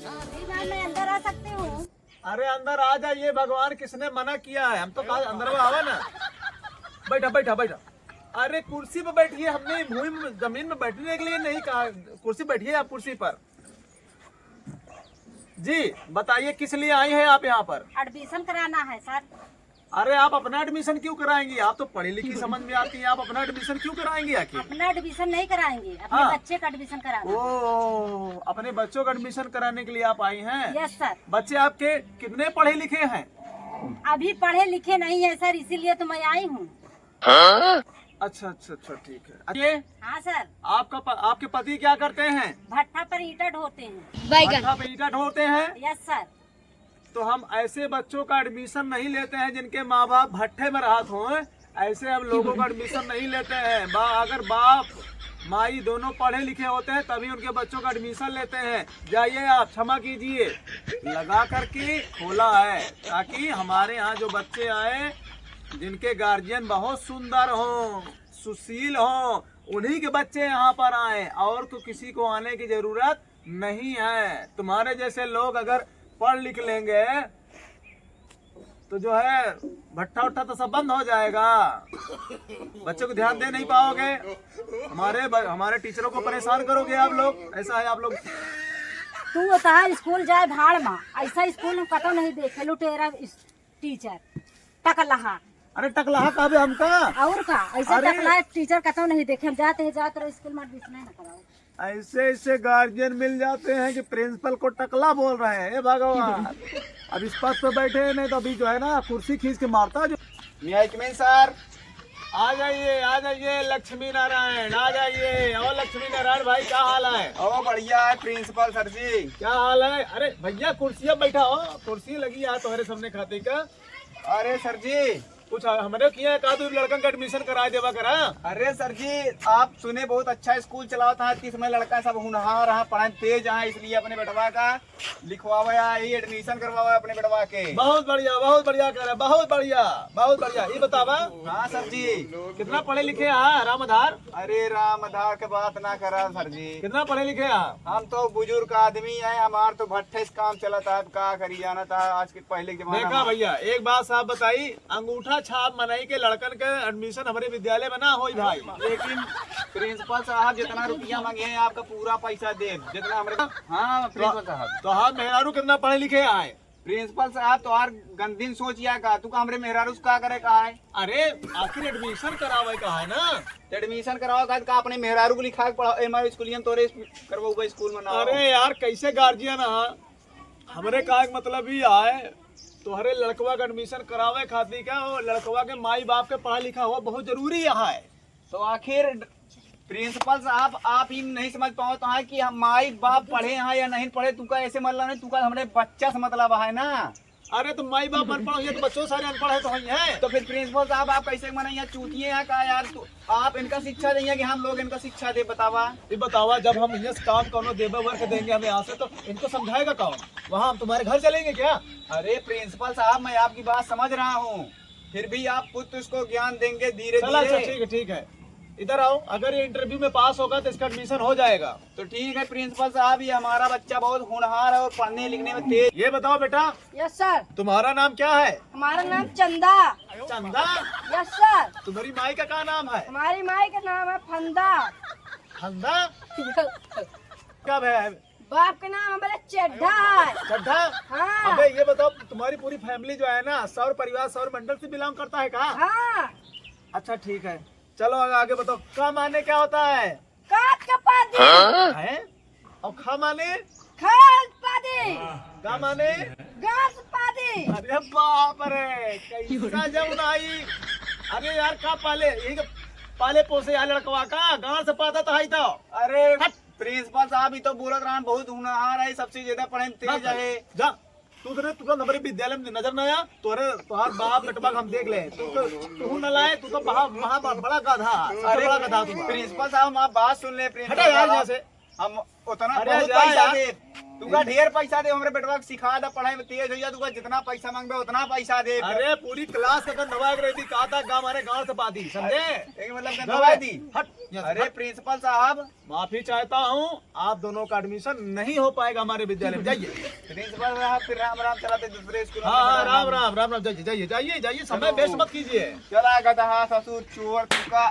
जी ma'am, मैं अंदर आ सकती हूँ? अरे अंदर आ जाइए, भगवान किसने मना किया है? हम तो कहा अंदर में आवा ना। बैठा बैठा बैठा। अरे कुर्सी पे बैठिए, हमने भूमि में जमीन में बैठने के लिए नहीं कहा। कुर्सी बैठिए आप कुर्सी पर। जी बताइए किस लिए आई हैं आप यहाँ पर? एडमिशन कराना है सर। अरे आप अपना एडमिशन क्यों कराएंगी? आप तो पढ़ी लिखी समझ में आती है, आप अपना एडमिशन क्यों कराएंगी आखिर? अपना एडमिशन नहीं कराएंगे, अपने हाँ। बच्चे का एडमिशन कराना। ओ, अपने बच्चों का एडमिशन कराने के लिए आप आई हैं? Yes sir. बच्चे आपके कितने पढ़े लिखे हैं? अभी पढ़े लिखे नहीं है सर, इसीलिए तो मैं आई हूँ। अच्छा अच्छा अच्छा, ठीक है। ये हाँ सर। आपके पति क्या करते हैं? भट्ठा पर ईंटा ढोते हैं। भट्ठा पे ईंटा ढोते हैं? Yes sir. तो हम ऐसे बच्चों का एडमिशन नहीं लेते हैं जिनके माँ बाप भट्ठे में रहत हों। ऐसे हम लोगों का एडमिशन नहीं लेते हैं। अगर बाप माई दोनों पढ़े लिखे होते हैं तभी उनके बच्चों का एडमिशन लेते हैं। जाइए आप, क्षमा कीजिए, लगा करके खोला है ताकि हमारे यहाँ जो बच्चे आए जिनके गार्जियन बहुत सुंदर हों, सुशील हों, उन्हीं के बच्चे यहाँ पर आए, और तो किसी को आने की जरूरत नहीं है। तुम्हारे जैसे लोग अगर पढ़ लिख लेंगे तो जो है भट्ठा उट्ठा तो सब बंद हो जाएगा। बच्चों को ध्यान दे नहीं पाओगे, हमारे टीचरों को परेशान करोगे आप लोग। ऐसा है आप लोग। तू होता है स्कूल जाए भाड़ में, ऐसा स्कूल में कतो नहीं देखे लुटेरा टीचर टकलहा। अरे टकलाहा कहा बे हमका? और का ऐसा टकला टीचर कतो नहीं देखे। हम जाते स्कूल में एडमिशन नहीं कराओ। ऐसे ऐसे गार्जियन मिल जाते हैं कि प्रिंसिपल को टकला बोल रहे हैं। हे भगवान, अब इस पद पे बैठे हैं, नहीं तो अभी जो है ना कुर्सी खींच के मारता जो। सर आ जाइए लक्ष्मी नारायण, आ जाइए। और लक्ष्मी नारायण भाई क्या हाल है? ओ बढ़िया है प्रिंसिपल सर जी। क्या हाल है? अरे भैया कुर्सियाँ बैठा हो, कुर्सी लगी है तुम्हारे सामने खाते का। अरे सर जी कुछ हमारे किया का लड़कन का एडमिशन कराए देवा करा। अरे सर जी आप सुने बहुत अच्छा स्कूल चलाओ था कि इसमें लड़का सब होनहार रहा, पढ़ाई तेज है, इसलिए अपने बेटवा का लिखवाया ही एडमिशन करवाया अपने बेटवा के। बहुत बढ़िया कर रहे, बहुत बढ़िया। ये बतावा। हाँ सर जी। कितना पढ़े लिखे हैं रामधार? अरे रामधार के बात ना करा सर जी। कितना पढ़े लिखे हैं? हम तो बुजुर्ग आदमी है, हमार तो भट्ठे से काम चला था, का करी जाना था आज के पहले के जमाना। देखा भैया, एक बात साफ बताई, अंगूठा छाप मनाई के लड़कन के एडमिशन हमारे विद्यालय में ना हो भाई। लेकिन प्रिंसिपल साहब जितना रुपया मांगे हैं आपका पूरा पैसा दे, जितना हमारे। हाँ प्रिंसिपल साहब। तो हम मेहरारू कितना पढ़े लिखे आए? प्रिंसिपल साहब तो हर गंदीन सोचिया का तू का हमरे मेहरारू का करे का है। अरे आखिर एडमिशन करावे का है ना। एडमिशन कराओ का अपने मेहरारू को लिखा के स्कूलियन तोरे करवाऊगा स्कूल में ना। अरे यार कैसे गार्जियन हमरे का मतलब ही है तोहरे लड़कवा का एडमिशन करावे खातिर का, और लड़कवा के माई बाप के पढ़ा लिखा हुआ बहुत जरूरी है। तो आखिर प्रिंसिपल साहब आप ही नहीं समझ पाओ तो है कि हम माई बाप पढ़े हैं या नहीं पढ़े, तू का ऐसे मतलब नहीं, तू का हमारे बच्चा से मतलब है ना। अरे तो माई बाप अनपढ़ है तो बच्चों सारे अनपढ़ है तो वही है। तो फिर प्रिंसिपल साहब आप कैसे मना यहाँ चूतिए हैं का यार, आप इनका शिक्षा देंगे कि हम लोग इनका शिक्षा दे? बतावा ये बतावा, जब हम यहाँ से काम करो देवे वर्क देंगे हमें यहाँ से, तो इनको समझाएगा कौन? वहाँ हम तुम्हारे घर चलेंगे क्या? अरे प्रिंसिपल साहब मैं आपकी बात समझ रहा हूँ, फिर भी आप पुत्र इसको ज्ञान देंगे धीरे धीरे। ठीक है, इधर आओ। अगर ये इंटरव्यू में पास होगा तो इसका एडमिशन हो जाएगा। तो ठीक है प्रिंसिपल साहब, ये हमारा बच्चा बहुत होनहार है और पढ़ने लिखने में तेज। ये बताओ बेटा, यस सर। तुम्हारा नाम क्या है? हमारा नाम चंदा। चंदा? Yes sir. तुम्हारी माई का क्या नाम है? हमारी माई का नाम है फंदा। फंदा? कब है? बाप का नाम हमारा चड्ढा है। चड्ढा? हाँ। अबे ये बताओ, तुम्हारी पूरी फैमिली जो है ना सौर परिवार सौर मंडल से बिलोंग करता है कहाँ? हाँ। अच्छा ठीक है, चलो आगे बताओ। का माने क्या होता है? काट का पादी है? और खा माने? खाद पादी। का माने? घास पादी। अरे बाप रे, कैसा जब आई। अरे यार का पाले पोसे यार लड़कवा का गांव से पाता तो है तो। अरे प्रिंसिपल साहब ही तो बोलत रहा बहुत होनहार है, सबसे ज्यादा पढ़े में तेज है। जा तू हमारे विद्यालय में नजर न आया, तुहार बाप बेटवा हम देख ले। तू न लाए, तू तो बड़ा गधा। अरे बड़ा गधा तू। प्रिंसिपल साहब आप बात सुन ले। हटा यार यहाँ से। हम उतना अरे बहुत जा पैसा यार। दे, तुका ढेर पैसा दे, हमरे बेटवा के सिखा दा, पढ़ाई में तेज हो जा, तुका जितना पैसा मांगबे उतना पैसा दे। अरे पूरी क्लास का नवाग रही थी, कहा था गाँव हमारे गाँव से बाती, समझे? एक मतलब के दवाई दी। हट यहाँ से, अरे हट। प्रिंसिपल साहब, माफी चाहता हूँ, आप दोनों का एडमिशन नहीं हो पाएगा हमारे विद्यालय में, जाइए। प्रिंसिपल साहब फिर राम राम चलाते दूसरे स्कूल में। हाँ राम राम राम राम, जाइए जाइए जाइए जाइए, समय वेस्ट मत कीजिए। चला गधा ससुर चोर तुका